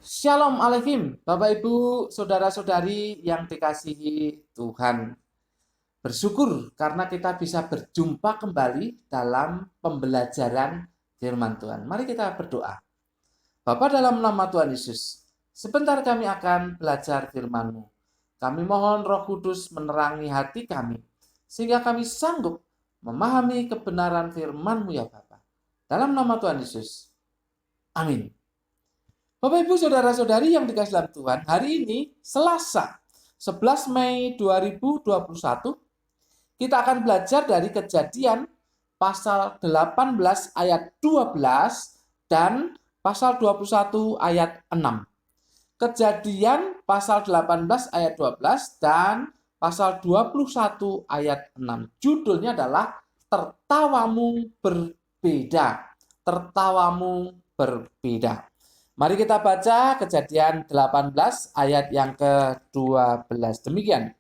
Shalom Alaikum, Bapak Ibu, Saudara-saudari yang dikasihi Tuhan. Bersyukur karena kita bisa berjumpa kembali dalam pembelajaran firman Tuhan. Mari kita berdoa. Bapa dalam nama Tuhan Yesus, sebentar kami akan belajar firman-Mu. Kami mohon Roh Kudus menerangi hati kami, sehingga kami sanggup memahami kebenaran firman-Mu ya Bapa. Dalam nama Tuhan Yesus, amin. Bapak Ibu Saudara-saudari yang dikasihi dalam Tuhan, hari ini Selasa 11 Mei 2021 kita akan belajar dari Kejadian pasal 18 ayat 12 dan pasal 21 ayat 6. Kejadian pasal 18 ayat 12 dan pasal 21 ayat 6. Judulnya adalah Tertawamu Berbeda. Tertawamu Berbeda. Mari kita baca Kejadian 18 ayat yang ke-12. Demikian.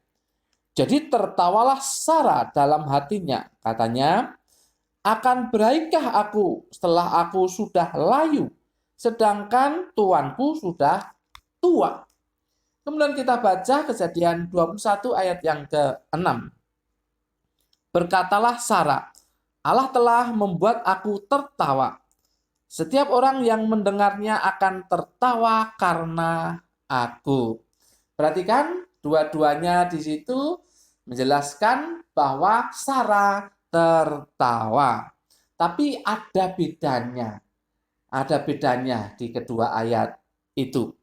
Jadi tertawalah Sarah dalam hatinya. Katanya, akan beraikah aku setelah aku sudah layu, sedangkan tuanku sudah tua. Kemudian kita baca Kejadian 21 ayat yang ke-6. Berkatalah Sarah, Allah telah membuat aku tertawa. Setiap orang yang mendengarnya akan tertawa karena aku. Perhatikan, dua-duanya di situ menjelaskan bahwa Sarah tertawa. Tapi ada bedanya. Ada bedanya di kedua ayat itu.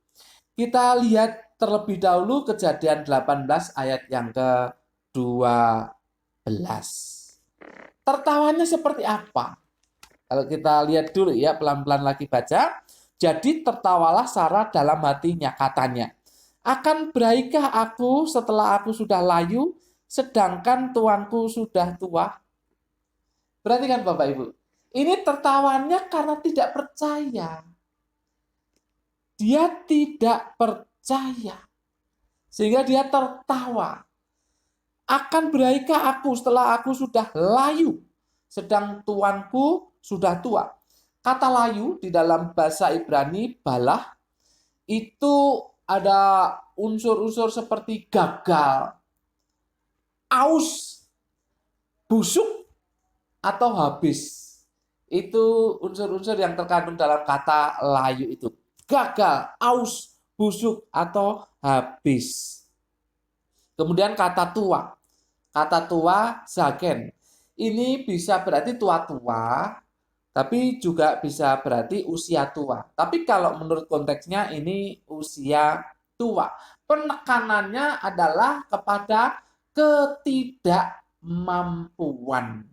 Kita lihat terlebih dahulu Kejadian 18 ayat yang ke-12. Tertawanya seperti apa? Kalau kita lihat dulu ya, pelan-pelan lagi baca. Jadi tertawalah Sarah dalam hatinya, katanya, akan beraikah aku setelah aku sudah layu, sedangkan tuanku sudah tua? Perhatikan Bapak Ibu, ini tertawanya karena tidak percaya. Dia tidak percaya, sehingga dia tertawa. Akan beraikah aku setelah aku sudah layu, sedang tuanku sudah tua. Kata layu di dalam bahasa Ibrani, balah, itu ada unsur-unsur seperti gagal, aus, busuk, atau habis. Itu unsur-unsur yang terkandung dalam kata layu itu. Gagal, aus, busuk, atau habis. Kemudian kata tua. Kata tua, zaken. Ini bisa berarti tua-tua, tapi juga bisa berarti usia tua. Tapi kalau menurut konteksnya ini usia tua. Penekanannya adalah kepada ketidakmampuan.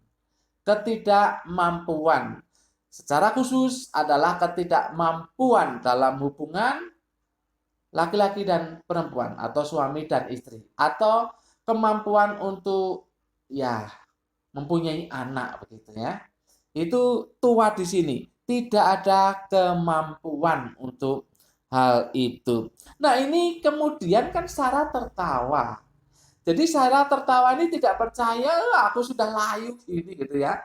Ketidakmampuan. Secara khusus adalah ketidakmampuan dalam hubungan laki-laki dan perempuan atau suami dan istri. Atau kemampuan untuk mempunyai anak begitu ya. Itu tua di sini. Tidak ada kemampuan untuk hal itu. Nah, ini kemudian kan Sarah tertawa. Jadi Sarah tertawa ini tidak percaya, aku sudah layu ini gitu ya.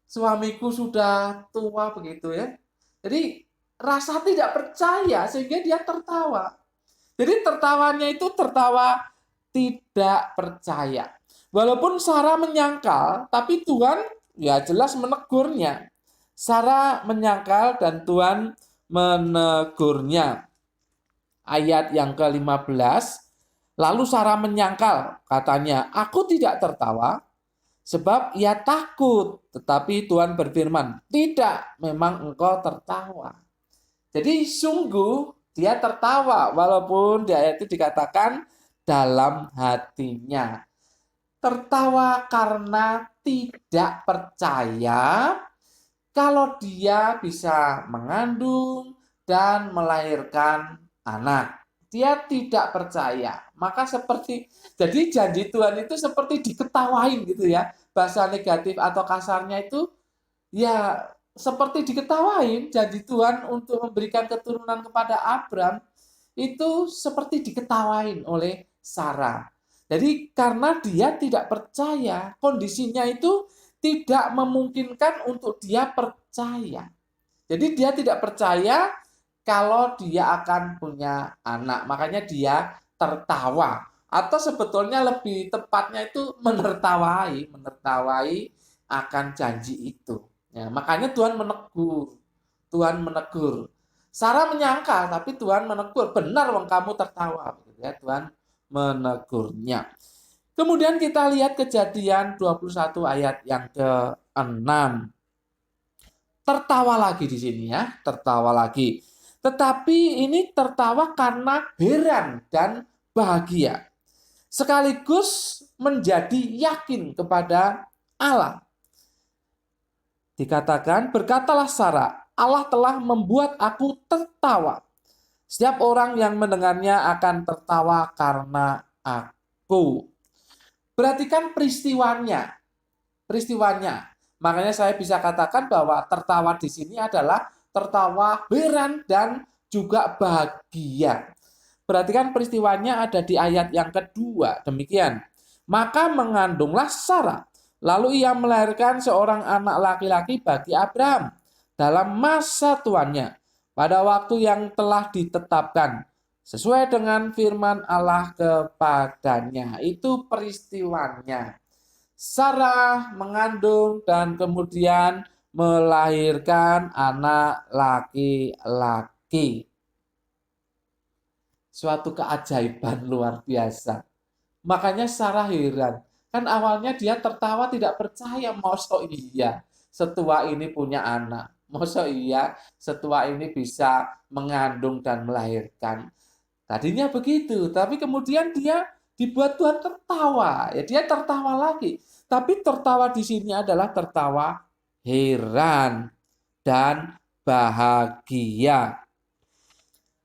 Suamiku sudah tua begitu ya. Jadi rasa tidak percaya sehingga dia tertawa. Jadi tertawanya itu tertawa tidak percaya. Walaupun Sarah menyangkal, tapi Tuhan ya jelas menegurnya. Sarah menyangkal dan Tuhan menegurnya. Ayat yang ke-15, lalu Sarah menyangkal, katanya, aku tidak tertawa, sebab ia takut. Tetapi Tuhan berfirman, tidak, memang engkau tertawa. Jadi sungguh dia tertawa, walaupun di ayat itu dikatakan dalam hatinya. Tertawa karena tidak percaya kalau dia bisa mengandung dan melahirkan anak. Dia tidak percaya. Maka jadi janji Tuhan itu seperti diketawain gitu ya. Bahasa negatif atau kasarnya itu ya seperti diketawain. Janji Tuhan untuk memberikan keturunan kepada Abram itu seperti diketawain oleh Sarah. Jadi karena dia tidak percaya, kondisinya itu tidak memungkinkan untuk dia percaya. Jadi dia tidak percaya kalau dia akan punya anak. Makanya dia tertawa. Atau sebetulnya lebih tepatnya itu menertawai akan janji itu. Ya, makanya Tuhan menegur. Tuhan menegur. Sarah menyangka, tapi Tuhan menegur. Benar wong kamu tertawa. Ya, Tuhan menegurnya. Kemudian kita lihat Kejadian 21 ayat yang ke-6. Tertawa lagi di sini ya, tertawa lagi. Tetapi ini tertawa karena heran dan bahagia. Sekaligus menjadi yakin kepada Allah. Dikatakan, berkatalah Sarah, Allah telah membuat aku tertawa. Setiap orang yang mendengarnya akan tertawa karena aku. Perhatikan peristiwanya. Makanya saya bisa katakan bahwa tertawa di sini adalah tertawa heran dan juga bahagia. Perhatikan peristiwanya ada di ayat yang kedua. Demikian. Maka mengandunglah Sarah. Lalu ia melahirkan seorang anak laki-laki bagi Abraham dalam masa tuannya pada waktu yang telah ditetapkan sesuai dengan firman Allah kepadanya. Itu peristiwanya. Sarah mengandung dan kemudian melahirkan anak laki-laki. Suatu keajaiban luar biasa. Makanya Sarah heran. Kan awalnya dia tertawa tidak percaya. Masa iya setua ini punya anak. Masa iya setua ini bisa mengandung dan melahirkan. Tadinya begitu. Tapi kemudian dia dibuat Tuhan tertawa. Ya, dia tertawa lagi. Tapi tertawa di sini adalah tertawa heran dan bahagia.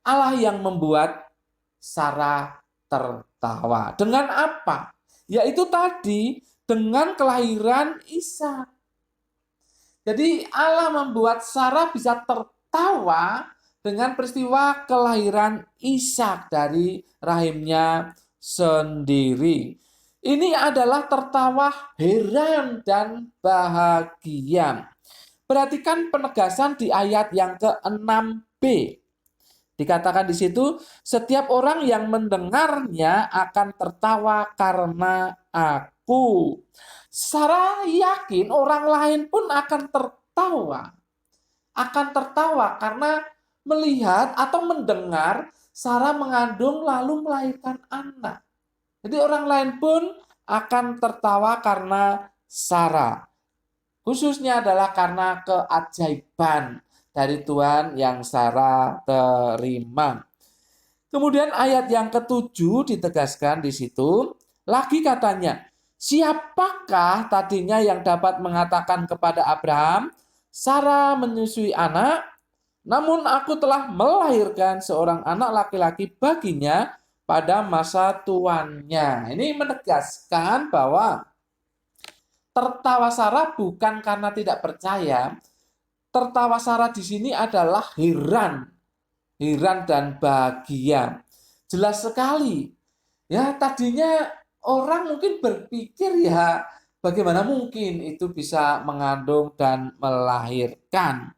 Allah yang membuat Sarah tertawa. Dengan apa? Yaitu tadi dengan kelahiran Ishak. Jadi Allah membuat Sarah bisa tertawa dengan peristiwa kelahiran Ishak dari rahimnya sendiri. Ini adalah tertawa heran dan bahagia. Perhatikan penegasan di ayat yang ke-6b. Dikatakan di situ, setiap orang yang mendengarnya akan tertawa karena aku. Sarah yakin orang lain pun akan tertawa. Akan tertawa karena melihat atau mendengar Sarah mengandung lalu melahirkan anak. Jadi orang lain pun akan tertawa karena Sarah. Khususnya adalah karena keajaiban dari Tuhan yang Sarah terima. Kemudian ayat yang ke-7 ditegaskan di situ. Lagi katanya, siapakah tadinya yang dapat mengatakan kepada Abraham, Sarah menyusui anak, namun aku telah melahirkan seorang anak laki-laki baginya pada masa tuannya. Ini menegaskan bahwa tertawa Sarah bukan karena tidak percaya. Tertawa Sarah di sini adalah heran dan bahagia. Jelas sekali. Ya, tadinya orang mungkin berpikir ya bagaimana mungkin itu bisa mengandung dan melahirkan.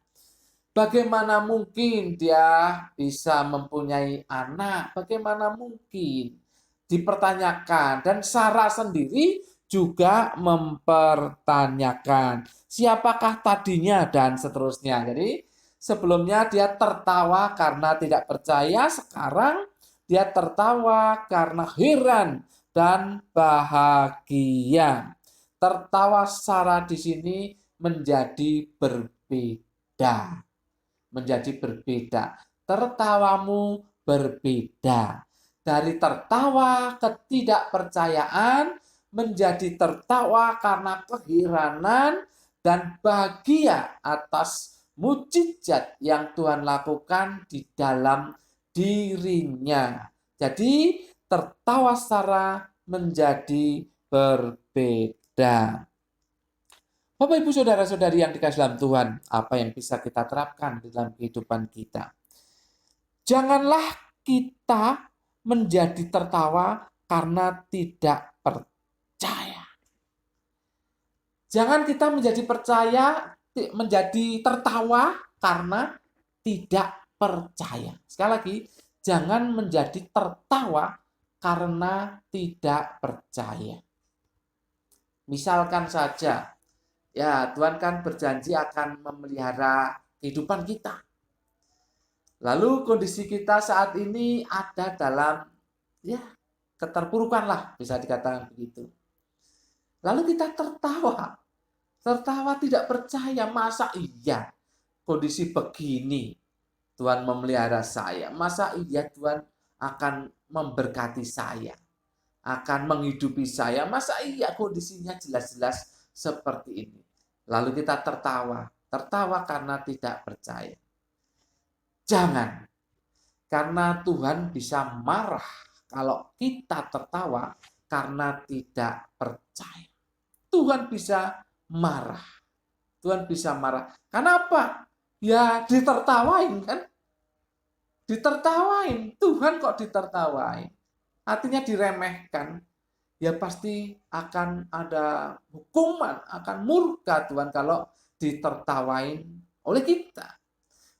Bagaimana mungkin dia bisa mempunyai anak? Bagaimana mungkin? Dipertanyakan. Dan Sarah sendiri juga mempertanyakan. Siapakah tadinya dan seterusnya. Jadi sebelumnya dia tertawa karena tidak percaya. Sekarang dia tertawa karena heran dan bahagia. Tertawa Sarah di sini menjadi berbeda. Tertawamu berbeda. Dari tertawa ketidakpercayaan menjadi tertawa karena keheranan dan bahagia atas mukjizat yang Tuhan lakukan di dalam dirinya. Jadi tertawa Sarah menjadi berbeda. Bapak, Ibu, Saudara-saudari yang dikasihi dalam Tuhan, apa yang bisa kita terapkan di dalam kehidupan kita? Janganlah kita menjadi tertawa karena tidak percaya. Jangan kita menjadi tertawa karena tidak percaya. Sekali lagi, jangan menjadi tertawa karena tidak percaya. Misalkan saja, ya Tuhan kan berjanji akan memelihara kehidupan kita. Lalu kondisi kita saat ini ada dalam ya keterpurukan lah, bisa dikatakan begitu. Lalu kita tertawa tidak percaya, masa iya kondisi begini Tuhan memelihara saya, masa iya Tuhan akan memberkati saya, akan menghidupi saya, masa iya kondisinya jelas-jelas seperti ini. Lalu kita tertawa karena tidak percaya. Jangan, karena Tuhan bisa marah kalau kita tertawa karena tidak percaya. Tuhan bisa marah. Tuhan bisa marah. Kenapa? Ya ditertawain kan? Ditertawain. Tuhan kok ditertawain? Artinya diremehkan. Ya pasti akan ada hukuman, akan murka Tuhan kalau ditertawain oleh kita.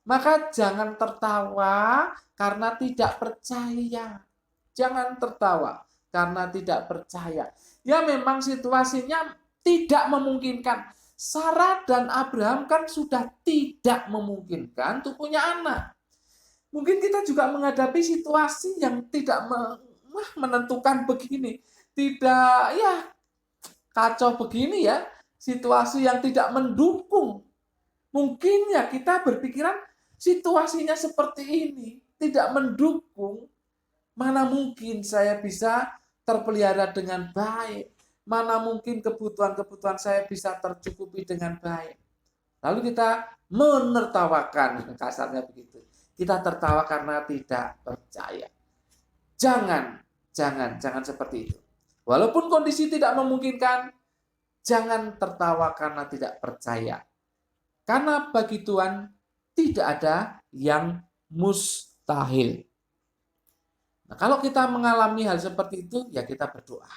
Maka jangan tertawa karena tidak percaya. Jangan tertawa karena tidak percaya. Ya memang situasinya tidak memungkinkan. Sarah dan Abraham kan sudah tidak memungkinkan untuk punya anak. Mungkin kita juga menghadapi situasi yang tidak menentukan begini. Tidak ya kacau begini ya. Situasi yang tidak mendukung. Mungkin ya kita berpikiran situasinya seperti ini, tidak mendukung. Mana mungkin saya bisa terpelihara dengan baik? Mana mungkin kebutuhan-kebutuhan saya bisa tercukupi dengan baik? Lalu kita menertawakan, kasarnya begitu. Kita tertawa karena tidak percaya. Jangan seperti itu. Walaupun kondisi tidak memungkinkan, jangan tertawa karena tidak percaya. Karena bagi Tuhan tidak ada yang mustahil. Nah, kalau kita mengalami hal seperti itu, ya kita berdoa.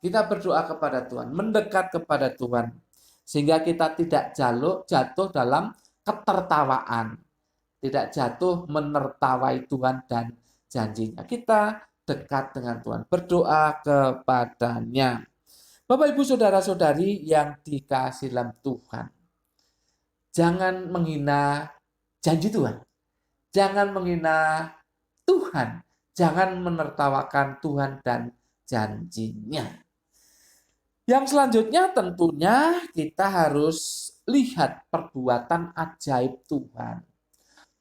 Kita berdoa kepada Tuhan, mendekat kepada Tuhan. Sehingga kita tidak jatuh dalam ketertawaan. Tidak jatuh menertawai Tuhan dan janjinya. Kita dekat dengan Tuhan, berdoa kepadanya. Bapak, Ibu, Saudara-saudari yang dikasihi dalam Tuhan. Jangan menghina janji Tuhan. Jangan menghina Tuhan. Jangan menertawakan Tuhan dan janjinya. Yang selanjutnya tentunya kita harus lihat perbuatan ajaib Tuhan.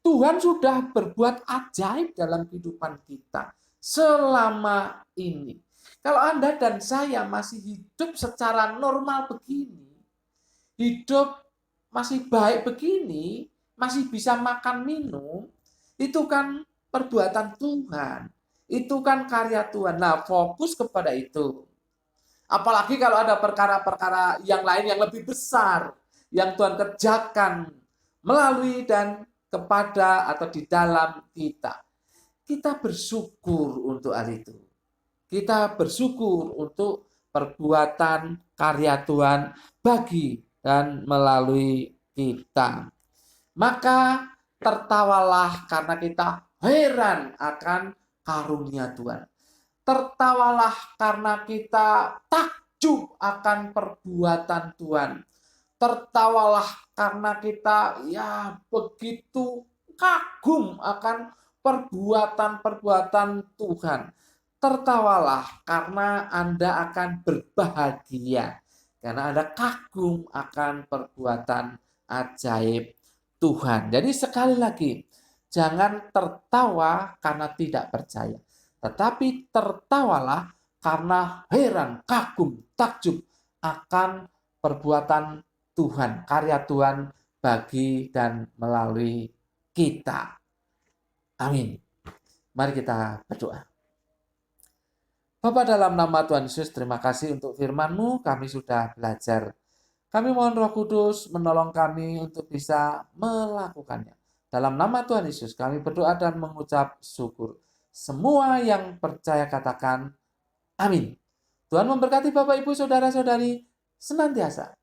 Tuhan sudah berbuat ajaib dalam kehidupan kita selama ini. Kalau Anda dan saya masih hidup secara normal begini, hidup masih baik begini, masih bisa makan minum, itu kan perbuatan Tuhan. Itu kan karya Tuhan. Nah, fokus kepada itu. Apalagi kalau ada perkara-perkara yang lain yang lebih besar, yang Tuhan kerjakan melalui dan kepada atau di dalam kita. Kita bersyukur untuk hal itu. Kita bersyukur untuk perbuatan karya Tuhan bagi dan melalui kita. Maka tertawalah karena kita heran akan karunia Tuhan. Tertawalah karena kita takjub akan perbuatan Tuhan. Tertawalah karena kita ya begitu kagum akan perbuatan-perbuatan Tuhan. Tertawalah karena Anda akan berbahagia. Karena Anda kagum akan perbuatan ajaib Tuhan. Jadi sekali lagi, jangan tertawa karena tidak percaya. Tetapi tertawalah karena heran, kagum, takjub akan perbuatan Tuhan, karya Tuhan bagi dan melalui kita. Amin. Mari kita berdoa. Bapa, dalam nama Tuhan Yesus, terima kasih untuk firman-Mu, kami sudah belajar. Kami mohon Roh Kudus menolong kami untuk bisa melakukannya. Dalam nama Tuhan Yesus, kami berdoa dan mengucap syukur. Semua yang percaya katakan, amin. Tuhan memberkati Bapak, Ibu, Saudara-saudari senantiasa